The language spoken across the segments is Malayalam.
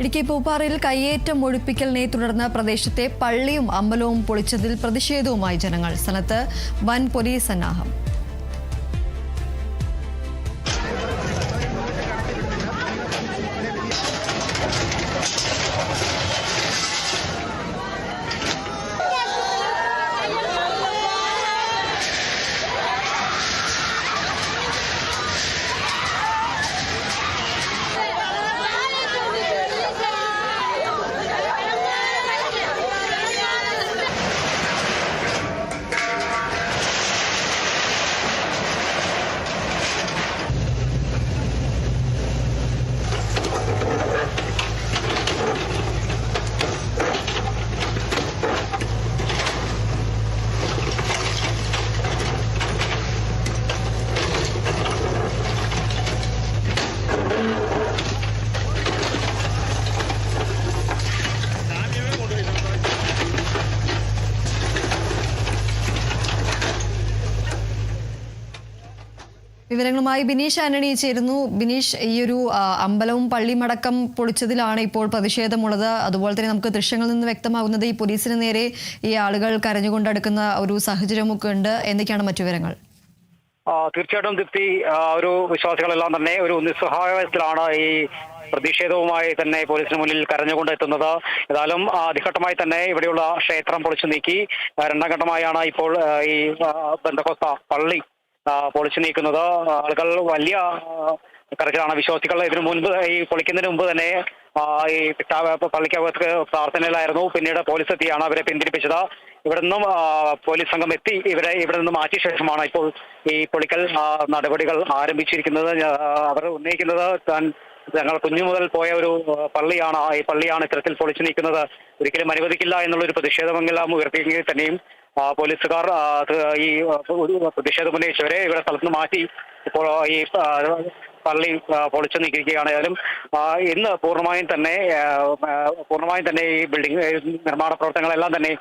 ഇടുക്കി പൂപ്പാറയിൽ കയ്യേറ്റം ഒഴിപ്പിക്കലിനെ തുടർന്ന് പ്രദേശത്തെ പള്ളിയും അമ്പലവും പൊളിച്ചതിൽ പ്രതിഷേധവുമായി ജനങ്ങൾ. സ്ഥലത്ത് വൻ പോലീസ് സന്നാഹം. വിവരങ്ങളുമായി ബിനീഷ് ആന്റണി ചേരുന്നു. ബിനീഷ്, ഈ ഒരു അമ്പലവും പള്ളിയുമടക്കം പൊളിച്ചതിലാണ് ഇപ്പോൾ പ്രതിഷേധമുള്ളത്. അതുപോലെ തന്നെ നമുക്ക് ദൃശ്യങ്ങളിൽ നിന്ന് വ്യക്തമാകുന്നത് ഈ പോലീസിന് നേരെ ഈ ആളുകൾ കരഞ്ഞുകൊണ്ടടുക്കുന്ന ഒരു സാഹചര്യമൊക്കെ ഉണ്ട്. എന്തൊക്കെയാണ് മറ്റു വിവരങ്ങൾ? തീർച്ചയായിട്ടും ദീപ്തി, ഒരു വിശ്വാസികളെല്ലാം തന്നെ ഒരു നിസ്സഹായത്തിലാണ് ഈ പ്രതിഷേധവുമായി തന്നെ പോലീസിന് മുന്നിൽ കരഞ്ഞുകൊണ്ട് എത്തുന്നത്. ഏതായാലും ആദ്യഘട്ടമായി തന്നെ ഇവിടെയുള്ള ക്ഷേത്രം പൊളിച്ചു നീക്കി. രണ്ടാം ഘട്ടമായാണ് ഇപ്പോൾ ഈ ബന്ധക്കോസ്ത പള്ളി പൊളിച്ചു നീക്കുന്നത്. ആളുകൾ വലിയ കരച്ചിലാണ്. വിശ്വാസികൾ ഇതിനു മുൻപ് ഈ പൊളിക്കുന്നതിന് മുമ്പ് തന്നെ ഈ പള്ളിക്കകത്ത് പ്രാർത്ഥനയിലായിരുന്നു. പിന്നീട് പോലീസ് എത്തിയാണ് അവരെ പിന്തിരിപ്പിച്ചത്. ഇവിടെ നിന്നും പോലീസ് സംഘം എത്തി ഇവിടെ നിന്ന് മാറ്റിയ ശേഷമാണ് ഇപ്പോൾ ഈ പൊളിക്കൽ നടപടികൾ ആരംഭിച്ചിരിക്കുന്നത്. അവർ ഉന്നയിക്കുന്നത് ഞങ്ങൾ കുഞ്ഞു മുതൽ പോയ ഒരു പള്ളിയാണ്, ഈ പള്ളിയാണ് ഇത്തരത്തിൽ പൊളിച്ചു നീക്കുന്നത്, ഒരിക്കലും അനുവദിക്കില്ല എന്നുള്ളൊരു പ്രതിഷേധമെല്ലാം ഉയർത്തിയെങ്കിൽ തന്നെയും പോലീസുകാർ ഈ പ്രതിഷേധം ഉന്നയിച്ചവരെ ഇവിടെ സ്ഥലത്ത് നിന്ന് മാറ്റി ഇപ്പോൾ ഈ പള്ളി പൊളിച്ചു നീക്കിയിരിക്കുകയാണ്. ഏതായാലും ഇന്ന് പൂർണ്ണമായും തന്നെ ഈ ബിൽഡിംഗ് നിർമ്മാണ പ്രവർത്തനങ്ങളെല്ലാം തന്നെ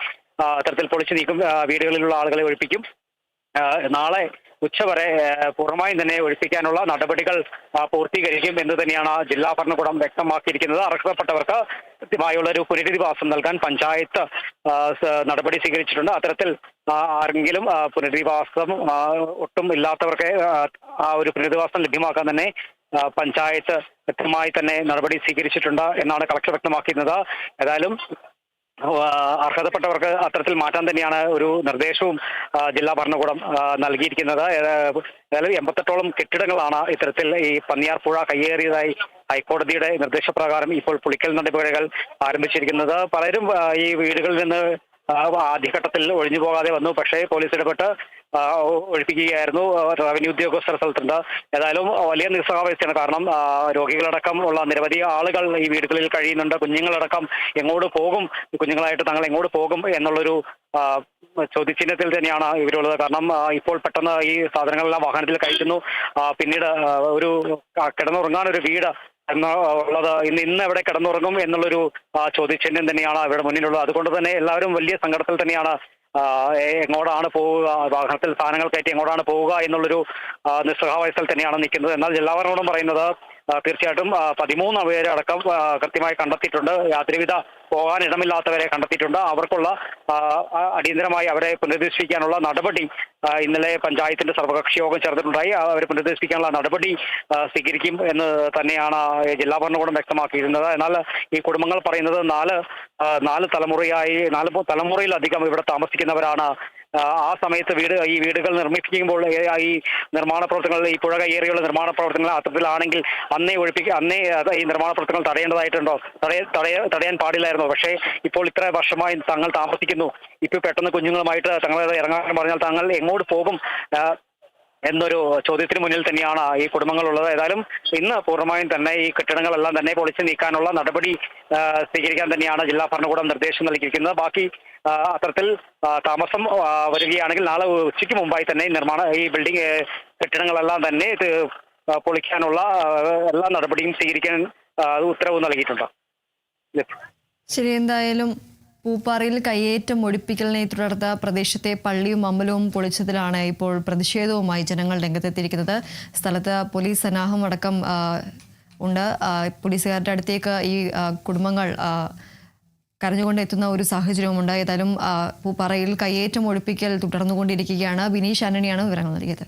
അത്തരത്തിൽ പൊളിച്ചു നീക്കും. വീടുകളിലുള്ള ആളുകളെ ഒഴിപ്പിക്കും. നാളെ ഉച്ചവരെ പൂർണ്ണമായും തന്നെ ഒഴിപ്പിക്കാനുള്ള നടപടികൾ പൂർത്തീകരിക്കും എന്ന് തന്നെയാണ് ജില്ലാ ഭരണകൂടം വ്യക്തമാക്കിയിരിക്കുന്നത്. അർഹതപ്പെട്ടവർക്ക് കൃത്യമായുള്ള ഒരു പുനരധിവാസം നൽകാൻ പഞ്ചായത്ത് നടപടി സ്വീകരിച്ചിട്ടുണ്ട്. അത്തരത്തിൽ ആരെങ്കിലും പുനരധിവാസം ഒട്ടും ഇല്ലാത്തവർക്ക് ആ ഒരു പുനരധിവാസം ലഭ്യമാക്കാൻ തന്നെ പഞ്ചായത്ത് വ്യക്തമായി തന്നെ നടപടി സ്വീകരിച്ചിട്ടുണ്ട് എന്നാണ് കളക്ടർ വ്യക്തമാക്കുന്നത്. ഏതായാലും അർഹതപ്പെട്ടവർക്ക് അത്തരത്തിൽ മാറ്റാൻ തന്നെയാണ് ഒരു നിർദ്ദേശവും ജില്ലാ ഭരണകൂടം നൽകിയിരിക്കുന്നത്. ഏതായാലും 88ഓളം കെട്ടിടങ്ങളാണ് ഇത്തരത്തിൽ ഈ പന്നിയാർപ്പുഴ കയ്യേറിയതായി ഹൈക്കോടതിയുടെ നിർദ്ദേശപ്രകാരം ഇപ്പോൾ പൊളിക്കൽ നടപടികൾ ആരംഭിച്ചിരിക്കുന്നത്. പലരും ഈ വീടുകളിൽ നിന്ന് ആദ്യഘട്ടത്തിൽ ഒഴിഞ്ഞു പോകാതെ വന്നു. പക്ഷേ പോലീസ് ഇടപെട്ട് ഒഴിപ്പിക്കുകയായിരുന്നു. റവന്യൂ ഉദ്യോഗസ്ഥർ സ്ഥലത്തുണ്ട്. ഏതായാലും വലിയ നിസ്സഹാവസ്ഥയാണ്. കാരണം രോഗികളടക്കം ഉള്ള നിരവധി ആളുകൾ ഈ വീടുകളിൽ കഴിയുന്നുണ്ട്. കുഞ്ഞുങ്ങളടക്കം എങ്ങോട്ട് പോകും, കുഞ്ഞുങ്ങളായിട്ട് തങ്ങൾ എങ്ങോട്ട് പോകും എന്നുള്ളൊരു ചോദ്യചിഹ്നത്തിൽ തന്നെയാണ് ഇവരുള്ളത്. കാരണം ഇപ്പോൾ പെട്ടെന്ന് ഈ സാധനങ്ങളെല്ലാം വാഹനത്തിൽ കയറ്റുന്നു. പിന്നീട് ഒരു കിടന്നുറങ്ങാനൊരു വീട് എന്നുള്ളത് ഇന്ന് എവിടെ കിടന്നുറങ്ങും എന്നുള്ളൊരു ചോദ്യചിഹ്നം തന്നെയാണ് ഇവിടെ മുന്നിലുള്ളത്. അതുകൊണ്ട് തന്നെ എല്ലാവരും വലിയ സങ്കടത്തിൽ തന്നെയാണ്. എങ്ങോട്ടാണ് പോവുക, വാഹനത്തിൽ സാധനങ്ങൾ കയറ്റി എങ്ങോട്ടാണ് പോവുക എന്നുള്ളൊരു നിസ്സഹാവസ്ഥയിൽ തന്നെയാണ് നിൽക്കുന്നത്. എന്നാൽ ജില്ലാ ഭരണകൂടം പറയുന്നത് തീർച്ചയായിട്ടും 13 പേരെ അടക്കം കൃത്യമായി കണ്ടെത്തിയിട്ടുണ്ട്. യാതൊരുവിധ പോകാൻ ഇടമില്ലാത്തവരെ കണ്ടെത്തിയിട്ടുണ്ട്. അവർക്കുള്ള അടിയന്തരമായി അവരെ പുനരധിവസിപ്പിക്കാനുള്ള നടപടി ഇന്നലെ പഞ്ചായത്തിന്റെ സർവകക്ഷി യോഗം ചേർന്നിട്ടുണ്ടായി. അവരെ പുനരധിവസിപ്പിക്കാനുള്ള നടപടി സ്വീകരിക്കും എന്ന് തന്നെയാണ് ജില്ലാ ഭരണകൂടം വ്യക്തമാക്കിയിരുന്നത്. എന്നാൽ ഈ കുടുംബങ്ങൾ പറയുന്നത് നാല് തലമുറയിലധികം ഇവിടെ താമസിക്കുന്നവരാണ്. ആ സമയത്ത് ഈ വീടുകൾ നിർമ്മിപ്പിക്കുമ്പോൾ ഈ നിർമ്മാണ പ്രവർത്തനങ്ങൾ, ഈ പുഴ കയ്യേറിയുള്ള നിർമ്മാണ പ്രവർത്തനങ്ങൾ അത്തരത്തിലാണെങ്കിൽ അന്നേ ഈ നിർമ്മാണ പ്രവർത്തനങ്ങൾ തടയേണ്ടതായിട്ടുണ്ടോ, തടയാൻ പാടില്ലായിരുന്നോ? പക്ഷേ ഇപ്പോൾ ഇത്ര വർഷമായി തങ്ങൾ താമസിക്കുന്നു. ഇപ്പൊ പെട്ടെന്ന് കുഞ്ഞുങ്ങളുമായിട്ട് തങ്ങൾ ഇറങ്ങാൻ പറഞ്ഞാൽ തങ്ങൾ എങ്ങോട്ട് പോകും എന്നൊരു ചോദ്യത്തിന് മുന്നിൽ തന്നെയാണ് ഈ കുടുംബങ്ങളുള്ളത്. ഏതായാലും ഇന്ന് പൂർണ്ണമായും തന്നെ ഈ കെട്ടിടങ്ങളെല്ലാം തന്നെ പൊളിച്ചു നീക്കാനുള്ള നടപടി സ്വീകരിക്കാൻ തന്നെയാണ് ജില്ലാ ഭരണകൂടം നിർദ്ദേശം നൽകിയിരിക്കുന്നത്. ബാക്കി അത്തരത്തിൽ താമസം വരികയാണെങ്കിൽ നാളെ ഉച്ചയ്ക്ക് മുമ്പായി തന്നെ ഈ ബിൽഡിംഗ് കെട്ടിടങ്ങളെല്ലാം തന്നെ പൊളിക്കാനുള്ള എല്ലാ നടപടിയും സ്വീകരിക്കാൻ ഉത്തരവ് നൽകിയിട്ടുണ്ട്. ശരി, എന്തായാലും പൂപ്പാറയിൽ കയ്യേറ്റം ഒഴിപ്പിക്കലിനെ തുടർന്ന് പ്രദേശത്തെ പള്ളിയും അമ്പലവും പൊളിച്ചതിലാണ് ഇപ്പോൾ പ്രതിഷേധവുമായി ജനങ്ങൾ രംഗത്തെത്തിയിരിക്കുന്നത്. സ്ഥലത്ത് പോലീസ് സന്നാഹം അടക്കം ഉണ്ട്. പോലീസുകാരുടെ അടുത്തേക്ക് ഈ കുടുംബങ്ങൾ കരഞ്ഞുകൊണ്ട് എത്തുന്ന ഒരു സാഹചര്യവുമുണ്ട്. ഏതായാലും പൂപ്പാറയിൽ കയ്യേറ്റം ഒഴിപ്പിക്കൽ തുടർന്നുകൊണ്ടിരിക്കുകയാണ്. ബിനീഷ് ആന്റണിയാണ് വിവരങ്ങൾ നൽകിയത്.